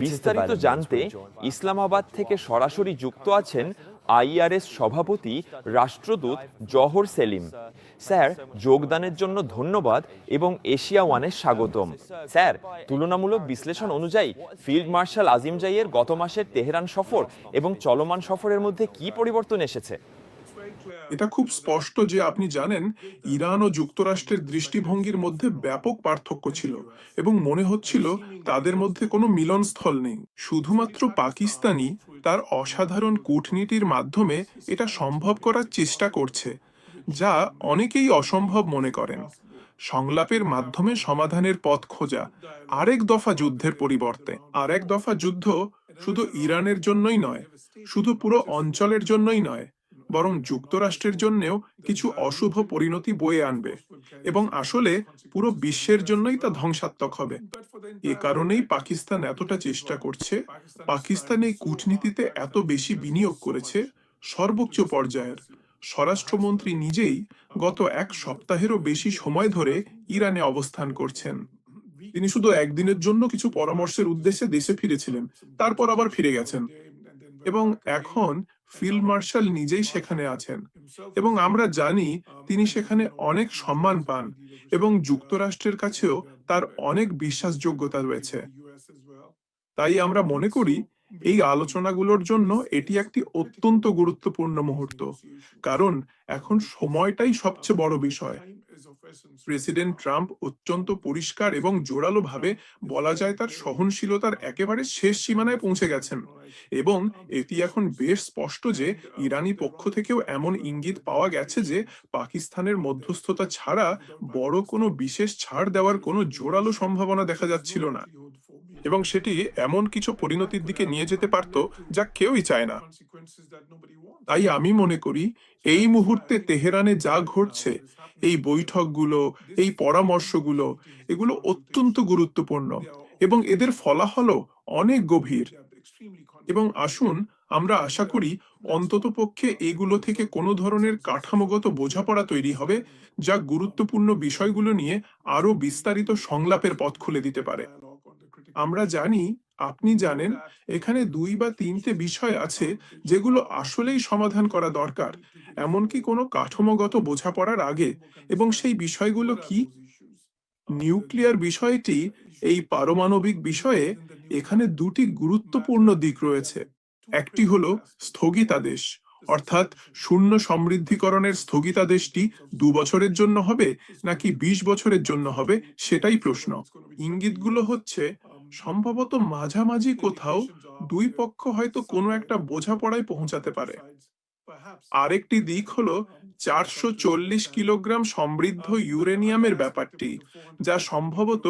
বিস্তারিত জানতে ইসলামাবাদ থেকে সরাসরি যুক্ত আছেন আইআরএস সভাপতি রাষ্ট্রদূত জহর সেলিম। স্যার, যোগদানের জন্য ধন্যবাদ এবং এশিয়া ওয়ানের স্বাগতম। স্যার, তুলনামূলক বিশ্লেষণ অনুযায়ী ফিল্ড মার্শাল আজিম জাইয়ের গত মাসের তেহরান সফর এবং চলমান সফরের মধ্যে কি পরিবর্তন এসেছে? এটা খুব স্পষ্ট যে আপনি জানেন ইরান ও যুক্তরাষ্ট্রের দৃষ্টিভঙ্গির মধ্যে ব্যাপক পার্থক্য ছিল এবং মনে হচ্ছিল তাদের মধ্যে কোনো মিলনস্থল নেই। শুধুমাত্র পাকিস্তানি তার অসাধারণ কূটনীতির মাধ্যমে এটা সম্ভব করার চেষ্টা করছে, যা অনেকেই অসম্ভব মনে করেন। সংলাপের মাধ্যমে সমাধানের পথ খোঁজা, আরেক দফা যুদ্ধের পরিবর্তে আরেক দফা যুদ্ধ শুধু ইরানের জন্যই নয়, শুধু পুরো অঞ্চলের জন্যই নয়, বরং যুক্তরাষ্ট্রের জন্যেও কিছু অশুভ পরিণতি বয়ে আনবে এবং আসলে পুরো বিশ্বের জন্যই তা ধ্বংসাত্মক হবে। এ কারণেই পাকিস্তান এতটা চেষ্টা করছে। পাকিস্তান এই কূটনীতিতে এত বেশি বিনিয়োগ করেছে। সর্বোচ্চ পর্যায়ের স্বরাষ্ট্রমন্ত্রী নিজেই গত এক সপ্তাহেরও বেশি সময় ধরে ইরানে অবস্থান করছেন। তিনি শুধু একদিনের জন্য কিছু পরামর্শের উদ্দেশ্যে দেশে ফিরেছিলেন, তারপর আবার ফিরে গেছেন এবং এখন ফিল্ড মার্শাল নিজেই সেখানে আছেন এবং আমরা জানি তিনি সেখানে অনেক সম্মান পান এবং যুক্তরাষ্ট্রের কাছেও তার অনেক বিশ্বাসযোগ্যতা রয়েছে। তাই আমরা মনে করি এই আলোচনাগুলোর জন্য এটি একটি অত্যন্ত গুরুত্বপূর্ণ মুহূর্ত, কারণ এখন সময়টাই সবচেয়ে বড় বিষয়। প্রেসিডেন্ট ট্রাম্প অত্যন্ত পরিষ্কার এবং জোরালোভাবে বলা যায় তার সহনশীলতার একেবারে শেষ সীমানায় পৌঁছে গেছেন এবং এটি এখন বেশ স্পষ্ট যে ইরানি পক্ষ থেকেও এমন ইঙ্গিত পাওয়া গেছে যে পাকিস্তানের মধ্যস্থতা ছাড়া বড় কোনো বিশেষ ছাড় দেওয়ার কোনো জোরালো সম্ভাবনা দেখা যাচ্ছিল না এবং সেটি এমন কিছু পরিণতির দিকে নিয়ে যেতে পারত যা কেউই চায় না। তাই আমি মনে করি এই মুহূর্তে তেহরানে যা ঘটছে, এই বৈঠকগুলো, এই পরামর্শগুলো, এগুলো অত্যন্ত গুরুত্বপূর্ণ এবং এদের ফলাফলও অনেক গভীর। এবং আসুন আমরা আশা করি অন্ততপক্ষে এগুলো থেকে কোনো ধরনের কাঠামোগত বোঝাপড়া তৈরি হবে, যা গুরুত্বপূর্ণ বিষয়গুলো নিয়ে আরো বিস্তারিত সংলাপের পথ খুলে দিতে পারে। আমরা জানি, আপনি জানেন, এখানে ২ বা ৩টে বিষয় আছে যেগুলো আসলেই সমাধান করা দরকার, এমনকি কোনো কাঠামোগত বোঝাপড়ার আগে। এবং সেই বিষয়গুলো কি? নিউক্লিয়ার বিষয়টি, এই পারমাণবিক বিষয়ে এখানে ২টি গুরুত্বপূর্ণ দিক রয়েছে। একটি হলো স্থগিতাদেশ, অর্থাৎ শূন্য সমৃদ্ধিকরণের স্থগিতাদেশটি ২ বছরের জন্য হবে নাকি ২০ বছরের জন্য হবে, সেটাই প্রশ্ন। ইঙ্গিতগুলো হচ্ছে সম্ভবত মাঝামাঝি কোথাও দুই পক্ষ হয়তো কোনো একটা বোঝাপড়ায় পৌঁছাতে পারে। আরেকটি দিক হলো ৪৪০ কিলোগ্রাম সমৃদ্ধ ইউরেনিয়ামের ব্যাপারটি, যা সম্ভবত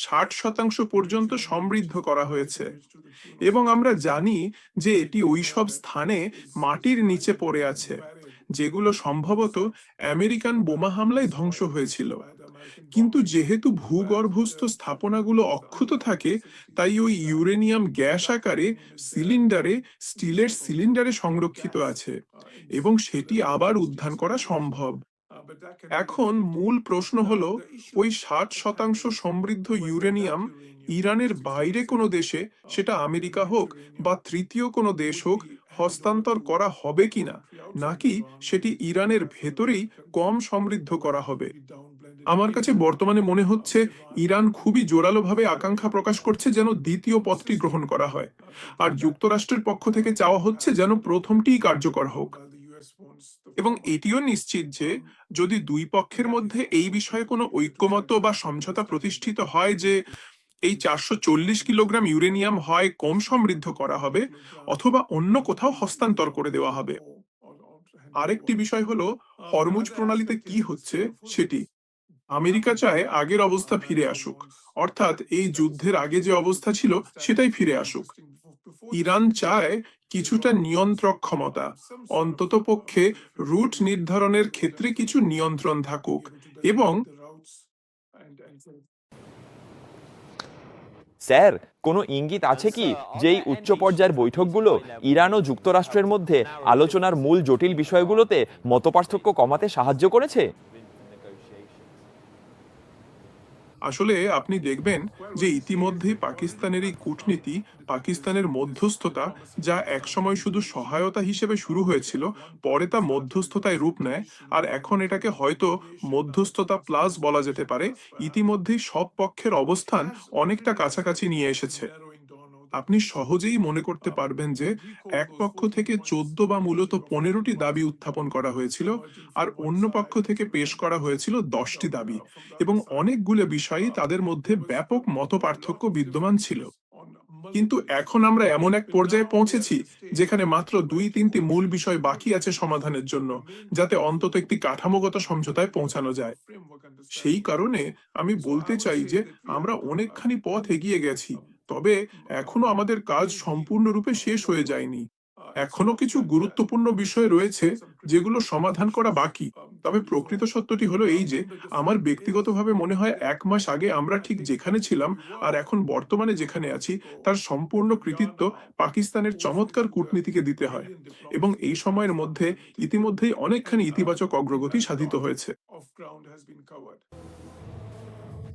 ৬০% পর্যন্ত সমৃদ্ধ করা হয়েছে এবং আমরা জানি যে এটি ওইসব স্থানে মাটির নিচে পড়ে আছে যেগুলো সম্ভবত আমেরিকান বোমা হামলায় ধ্বংস হয়েছিল। কিন্তু যেহেতু ভূগর্ভস্থ স্থাপনাগুলো অক্ষত থাকে, তাই ওই ইউরেনিয়াম গ্যাস আকারে সিলিন্ডারে, স্টিলের সিলিন্ডারে সংরক্ষিত আছে এবং সেটি আবার উদ্ধার করা সম্ভব। এখন মূল প্রশ্ন হলো, ওই ৬০% সমৃদ্ধ ইউরেনিয়াম ইরানের বাইরে কোনো দেশে, সেটা আমেরিকা হোক বা তৃতীয় কোনো দেশ হোক, হস্তান্তর করা হবে কিনা, নাকি সেটি ইরানের ভেতরেই কম সমৃদ্ধ করা হবে। আমার কাছে বর্তমানে মনে হচ্ছে ইরান খুবই জোরালোভাবে আকাঙ্ক্ষা প্রকাশ করছে যেন দ্বিতীয় পথটি গ্রহণ করা হয়, আর যুক্তরাষ্ট্রের পক্ষ থেকে চাওয়া হচ্ছে যেন প্রথমটিই কার্যকর হোক। এবং এটিও নিশ্চিত যে যদি দুই পক্ষের মধ্যে এই বিষয়ে কোনো ঐক্যমত বা সমঝোতা প্রতিষ্ঠিত হয় যে এই ৪৪০ কিলোগ্রাম ইউরেনিয়াম হয় কম সমৃদ্ধ করা হবে অথবা অন্য কোথাও হস্তান্তর করে দেওয়া হবে। আরেকটি বিষয় হলো হরমুজ প্রণালীতে কি হচ্ছে সেটি। আমেরিকা চায় আগের অবস্থা ফিরে আসুক, অর্থাৎ এই যুদ্ধের আগে যে অবস্থা ছিল সেটাই ফিরে আসুক। ইরান চায় কিছুটা নিয়ন্ত্রক ক্ষমতা, অন্ততপক্ষে রুট নির্ধারণের ক্ষেত্রে কিছু নিয়ন্ত্রণ থাকুক এবং স্যার, কোনো ইঙ্গিত আছে কি যে এই উচ্চ পর্যায়ের বৈঠকগুলো ইরান ও যুক্তরাষ্ট্রের মধ্যে আলোচনার মূল জটিল বিষয়গুলোতে মতপার্থক্য কমাতে সাহায্য করেছে? আসলে আপনি দেখবেন যে ইতিমধ্যেই পাকিস্তানের এই কূটনীতি, পাকিস্তানের মধ্যস্থতা, যা একসময় শুধু সহায়তা হিসেবে শুরু হয়েছিল, পরে তা মধ্যস্থতায় রূপ নেয়। আর এখন এটাকে হয়তো মধ্যস্থতা প্লাস বলা যেতে পারে। ইতিমধ্যেই সব পক্ষের অবস্থান অনেকটা কাছাকাছি নিয়ে এসেছে। আপনি সহজেই মনে করতে পারবেন যে এক পক্ষ থেকে 14 বা মূলত 15টি দাবি উত্থাপন করা হয়েছিল, আর অন্য পক্ষ থেকে পেশ করা হয়েছিল 10টি দাবি, এবং অনেকগুলো বিষয়ই তাদের মধ্যে ব্যাপক মতপার্থক্য বিদ্যমান ছিল। কিন্তু এখন আমরা এমন এক পর্যায়ে পৌঁছেছি যেখানে মাত্র 2-3টি মূল বিষয় বাকি আছে সমাধানের জন্য, যাতে অন্তত একটি কাঠামোগত সমঝোতায় পৌঁছানো যায়। সেই কারণে আমি বলতে চাই যে আমরা অনেকখানি পথ এগিয়ে গেছি, তবে এখনো আমাদের কাজ সম্পূর্ণরূপে শেষ হয়ে যায়নি। এখনো কিছু গুরুত্বপূর্ণ বিষয় রয়েছে যেগুলো সমাধান করা বাকি। তবে প্রকৃত সত্যটি হলো এই যে আমার ব্যক্তিগতভাবে মনে হয় 1 মাস আগে আমরা ঠিক যেখানে ছিলাম আর এখন বর্তমানে যেখানে আছি, তার সম্পূর্ণ কৃতিত্ব পাকিস্তানের চমৎকার কূটনীতিকে দিতে হয়। এবং এই সময়ের মধ্যে ইতিমধ্যেই অনেকখানি ইতিবাচক অগ্রগতি সাধিত হয়েছে।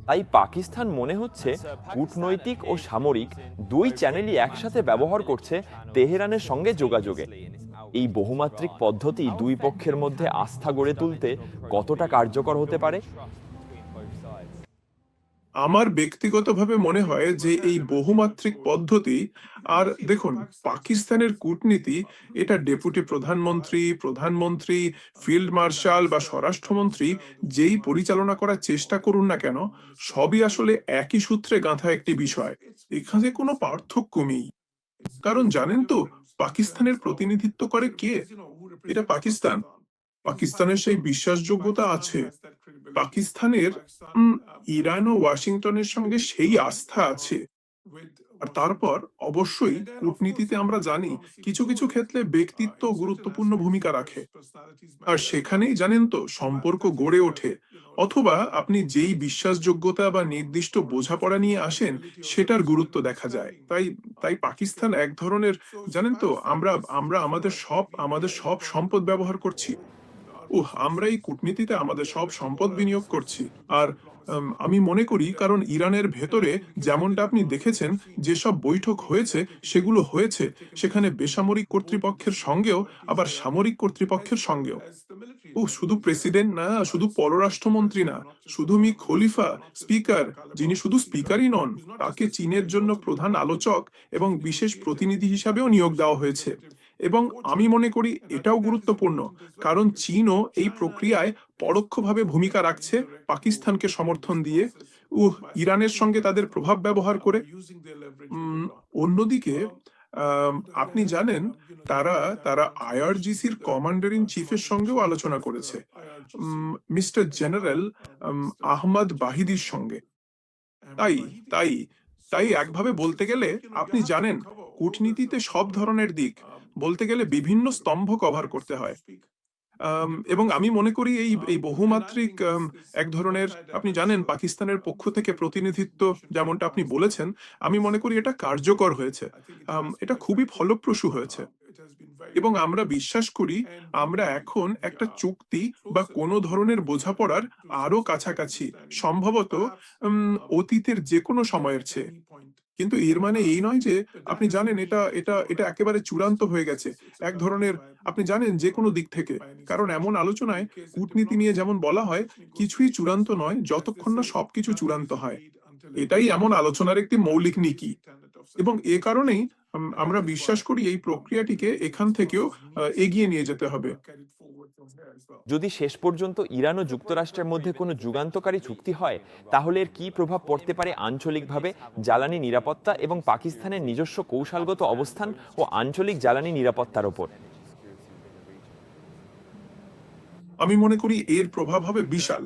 তাই পাকিস্তান মনে হচ্ছে কূটনৈতিক ও সামরিক দুই চ্যানেলই একসাথে ব্যবহার করছে তেহরানের সঙ্গে যোগাযোগে। এই বহুমাত্রিক পদ্ধতি দুই পক্ষের মধ্যে আস্থা গড়ে তুলতে কতটা কার্যকর হতে পারে? আমার ব্যক্তিগতভাবে মনে হয় যে এই বহুমাত্রিক পদ্ধতি, আর দেখুন, পাকিস্তানের কূটনীতি, এটা ডেপুটি প্রধানমন্ত্রী, প্রধানমন্ত্রী, ফিল্ড মার্শাল বা স্বরাষ্ট্রমন্ত্রী যেই পরিচালনা করার চেষ্টা করুন না কেন, সবই আসলে একই সূত্রে গাঁথা একটি বিষয়। এখানে কোনো পার্থক্য নেই। কারণ জানেন তো, পাকিস্তানের প্রতিনিধিত্ব করে কে? এটা পাকিস্তান। পাকিস্তানের সেই বিশ্বাসযোগ্যতা আছে। পাকিস্তানের উম, ইরান ও ওয়াশিংটনের সঙ্গে সেই আস্থা আছে। আর তারপর অবশ্যই কূটনীতিতে আমরা জানি কিছু কিছু ক্ষেত্রে ব্যক্তিত্ব গুরুত্বপূর্ণ ভূমিকা রাখে। আর সেখানেই জানেন তো সম্পর্ক গড়ে ওঠে। অথবা আপনি যেই বিশ্বাসযোগ্যতা বা নির্দিষ্ট বোঝাপড়া নিয়ে আসেন, সেটার গুরুত্ব দেখা যায়। তাই তাই পাকিস্তান এক ধরনের, জানেন তো, আমরা আমরা আমাদের সব সম্পদ ব্যবহার করছি। আমরা এই কূটনীতিতে আমাদের সব সম্পদ বিনিয়োগ করছি। আর আমি মনে করি, কারণ ইরানের ভেতরে যেমনটা আপনি দেখেছেন, যেসব বৈঠক হয়েছে সেগুলো হয়েছে সেখানে বেসামরিক কর্তৃপক্ষের সঙ্গেও, আবার সামরিক কর্তৃপক্ষের সঙ্গেও। শুধু প্রেসিডেন্ট না, শুধু পররাষ্ট্রমন্ত্রী না, শুধু মি খলিফা স্পিকার, যিনি শুধু স্পিকারই নন, তাকে চীনের জন্য প্রধান আলোচক এবং বিশেষ প্রতিনিধি হিসাবেও নিয়োগ দেওয়া হয়েছে। এবং আমি মনে করি এটাও গুরুত্বপূর্ণ, কারণ চীনও এই প্রক্রিয়ায় পরোক্ষভাবে ভূমিকা রাখছে, পাকিস্তানকে সমর্থন দিয়ে, ইরানের সঙ্গে তাদের প্রভাব ব্যবহার করে। উম, অন্যদিকে আপনি জানেন, তারা তারা আইআরজিসির কমান্ডার ইন চিফের সঙ্গেও আলোচনা করেছে, মিস্টার জেনারেল আহমদ বাহিদির সঙ্গে। তাই তাই তাই একভাবে বলতে গেলে, আপনি জানেন, কূটনীতিতে সব ধরনের দিক, বলতে গেলে বিভিন্ন স্তম্ভ কভার করতে হয়। এবং আমি মনে করি এই এই বহুমাত্রিক এক ধরনের, আপনি জানেন, পাকিস্তানের পক্ষ থেকে প্রতিনিধিত্ব, যেমনটা আপনি বলেছেন, আমি মনে করি এটা কার্যকর হয়েছে। এটা খুবই ফলপ্রসূ হয়েছে। এবং আমরা বিশ্বাস করি আমরা এখন একটা চুক্তি বা কোনো ধরনের বোঝাপড়ার আরো কাছাকাছি, সম্ভবত অতীতের যে কোনো সময়ের চেয়ে। কিন্তু এর মানে এই নয় যে, আপনি জানেন, এটা একেবারে চূড়ান্ত হয়ে গেছে এক ধরনের, আপনি জানেন, যে কোনো দিক থেকে। কারণ এমন আলোচনায়, কূটনীতি নিয়ে যেমন বলা হয়, কিছুই চূড়ান্ত নয় যতক্ষণ না সবকিছু চূড়ান্ত হয়। এটাই এমন আলোচনার একটি মৌলিক নীতি। এবং এ কারণেই আমরা বিশ্বাস করি এই প্রক্রিয়াটিকে এখান থেকেও এগিয়ে নিয়ে যেতে হবে। যদি শেষ পর্যন্ত ইরান ও যুক্তরাষ্ট্রের মধ্যে কোনো যুগান্তকারী চুক্তি হয়, তাহলে এর কী প্রভাব পড়তে পারে আঞ্চলিকভাবে জ্বালানি নিরাপত্তা এবং পাকিস্তানের নিজস্ব কৌশলগত অবস্থান ও আঞ্চলিক জ্বালানি নিরাপত্তার ওপর? আমি মনে করি এর প্রভাব হবে বিশাল।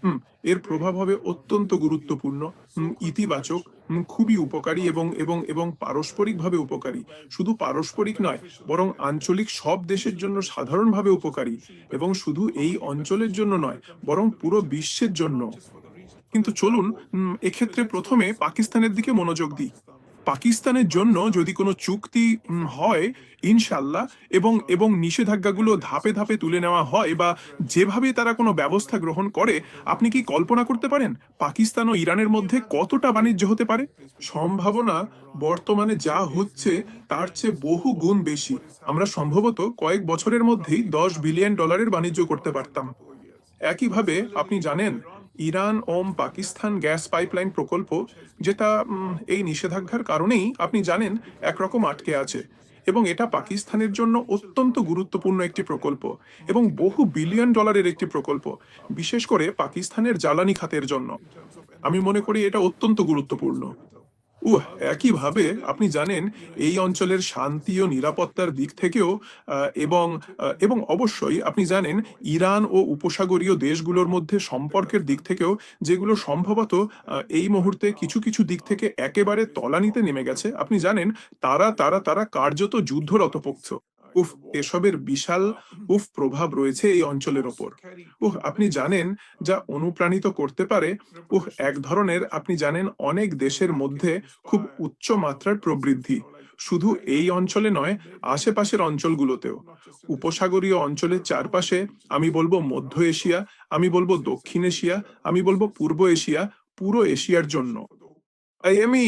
হুম, এর প্রভাব হবে অত্যন্ত গুরুত্বপূর্ণ, ইতিবাচক, খুবই উপকারী এবং পারস্পরিকভাবে উপকারী। শুধু পারস্পরিক নয়, বরং আঞ্চলিক সব দেশের জন্য সাধারণভাবে উপকারী, এবং শুধু এই অঞ্চলের জন্য নয়, বরং পুরো বিশ্বের জন্য। কিন্তু চলুন এক্ষেত্রে প্রথমে পাকিস্তানের দিকে মনোযোগ দিই। পাকিস্তানের জন্য যদি কোনো চুক্তি হয় ইনশাল্লাহ, এবং এবং নিষেধাজ্ঞাগুলো ধাপে ধাপে তুলে নেওয়া হয়, বা যেভাবে তারা কোনো ব্যবস্থা গ্রহণ করে, আপনি কি কল্পনা করতে পারেন পাকিস্তান ও ইরানের মধ্যে কতটা বাণিজ্য হতে পারে? সম্ভাবনা বর্তমানে যা হচ্ছে তার চেয়ে বহু গুণ বেশি। আমরা সম্ভবত কয়েক বছরের মধ্যেই $10 বিলিয়ন বাণিজ্য করতে পারতাম। একইভাবে আপনি জানেন, ইরান ওম পাকিস্তান গ্যাস পাইপলাইন প্রকল্প, যেটা এই নিষেধাজ্ঞার কারণেই আপনি জানেন একরকম আটকে আছে, এবং এটা পাকিস্তানের জন্য অত্যন্ত গুরুত্বপূর্ণ একটি প্রকল্প এবং বহু বিলিয়ন ডলারের একটি প্রকল্প, বিশেষ করে পাকিস্তানের জ্বালানি খাতের জন্য। আমি মনে করি এটা অত্যন্ত গুরুত্বপূর্ণ। উহ একইভাবে আপনি জানেন এই অঞ্চলের শান্তি ও নিরাপত্তার দিক থেকেও, এবং অবশ্যই আপনি জানেন ইরান ও উপসাগরীয় দেশগুলোর মধ্যে সম্পর্কের দিক থেকেও, যেগুলো সম্ভবত এই মুহূর্তে কিছু কিছু দিক থেকে একেবারে তলানিতে নেমে গেছে। আপনি জানেন তারা তারা তারা কার্যত যুদ্ধরত পক্ষ। উফ, এসবের বিশাল প্রভাব রয়েছে এই অঞ্চলের ওপর। আপনি জানেন যা অনুপ্রাণিত করতে পারে, এক ধরনের, আপনি জানেন, অনেক দেশের মধ্যে খুব উচ্চ মাত্রার প্রবৃদ্ধি, শুধু এই অঞ্চলে নয়, আশেপাশের অঞ্চলগুলোতেও। উপসাগরীয় অঞ্চলের চারপাশে, আমি বলবো মধ্য এশিয়া, আমি বলবো দক্ষিণ এশিয়া, আমি বলবো পূর্ব এশিয়া, পুরো এশিয়ার জন্য। আমি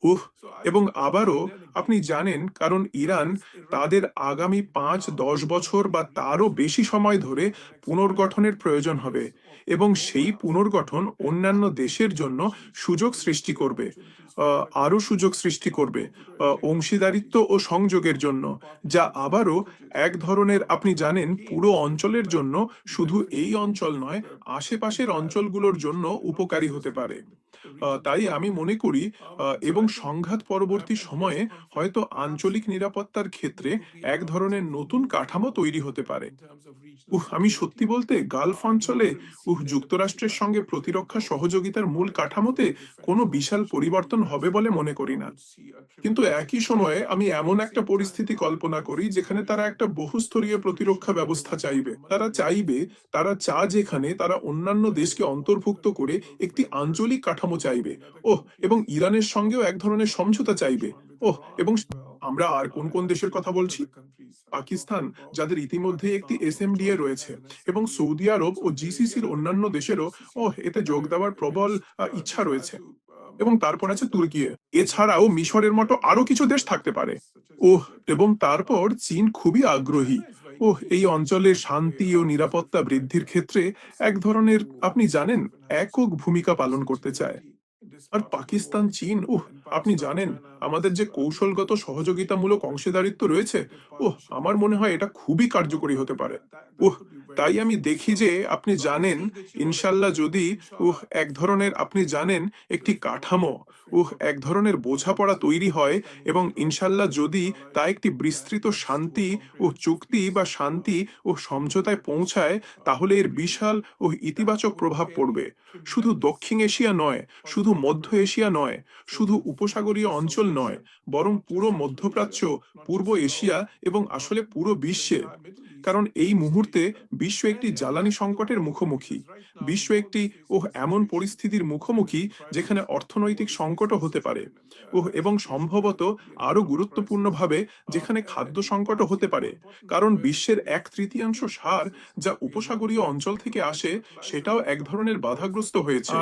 উহ এবং আবারও আপনি জানেন, কারণ ইরান তাদের আগামী 5-10 বছর বা তারও বেশি সময় ধরে পুনর্গঠনের প্রয়োজন হবে, এবং সেই পুনর্গঠন অন্যান্য দেশের জন্য সুযোগ সৃষ্টি করবে, আরো সুযোগ সৃষ্টি করবে অংশীদারিত্ব ও সংযোগের জন্য, যা আবারও এক ধরনের, আপনি জানেন, পুরো অঞ্চলের জন্য, শুধু এই অঞ্চল নয়, আশেপাশের অঞ্চলগুলোর জন্য উপকারী হতে পারে। তাই আমি মনে করি, এবং সংঘাত পরবর্তী সময়ে হয়তো আঞ্চলিক নিরাপত্তার ক্ষেত্রে এক ধরনের নতুন কাঠামো তৈরি হতে পারে। আমি সত্যি বলতে গালফ অঞ্চলে যুক্তরাষ্ট্রের সঙ্গে প্রতিরক্ষা সহযোগিতার মূল কাঠামোতে কোনো বিশাল পরিবর্তন হবে বলে মনে করি না। কিন্তু একই সময়ে আমি এমন একটা পরিস্থিতি কল্পনা করি যেখানে তারা একটা বহুস্তরীয় প্রতিরক্ষা ব্যবস্থা চাইবে। তারা যেখানে তারা অন্যান্য দেশকে অন্তর্ভুক্ত করে একটি আঞ্চলিক কাঠামো চাইবে। এবং ইরানের সঙ্গেও এক ধরনের সমঝোতা চাইবে। এবং আমরা আর কোন কোন দেশের কথা বলছি? পাকিস্তান, যাদের ইতিমধ্যে একটি এসএমডিএ রয়েছে, এবং সৌদি আরব ও জিসিসির অন্যান্য দেশেরও এতে যোগ দেওয়ার প্রবল ইচ্ছা রয়েছে। এবং তারপর আছে তুর্কি। এছাড়াও মিশরের মতো আরো কিছু দেশ থাকতে পারে। ওহ এবং তারপর চীন খুবই আগ্রহী। এই অঞ্চলের শান্তি ও নিরাপত্তা বৃদ্ধির ক্ষেত্রে এক ধরনের, আপনি জানেন, একক ভূমিকা পালন করতে চায়। আর পাকিস্তান, চীন, আপনি জানেন আমাদের যে কৌশলগত সহযোগিতামূলক অংশীদারিত্ব রয়েছে, আমার মনে হয় এটা খুবই কার্যকরী হতে পারে। তাই আমি দেখি যে, আপনি জানেন, ইনশাল্লাহ যদি এক ধরনের, আপনি জানেন, একটি কাঠামো, এক ধরনের বোঝাপড়া তৈরি হয়, এবং ইনশাল্লাহ যদি তা একটি বিস্তৃত শান্তি ও চুক্তি বা শান্তি ও সমঝোতায় পৌঁছায়, তাহলে এর বিশাল ও ইতিবাচক প্রভাব পড়বে শুধু দক্ষিণ এশিয়া নয়, শুধু মধ্য এশিয়া নয়, শুধু উপসাগরীয় অঞ্চল নয়, বরং পুরো মধ্যপ্রাচ্য, পূর্ব এশিয়া এবং আসলে পুরো বিশ্বে। কারণ এই মুহূর্তে বিশ্ব একটি জ্বালানি সংকটের মুখোমুখি। বিশ্ব একটি এমন পরিস্থিতির মুখোমুখি যেখানে অর্থনৈতিক সংকটও হতে পারে, এবং সম্ভবত আরো গুরুত্বপূর্ণভাবে যেখানে খাদ্য সংকটও হতে পারে। কারণ বিশ্বের 1/3 সার যা উপসাগরীয় অঞ্চল থেকে আসে, সেটাও এক ধরনের বাধাগ্রস্ত হয়েছে।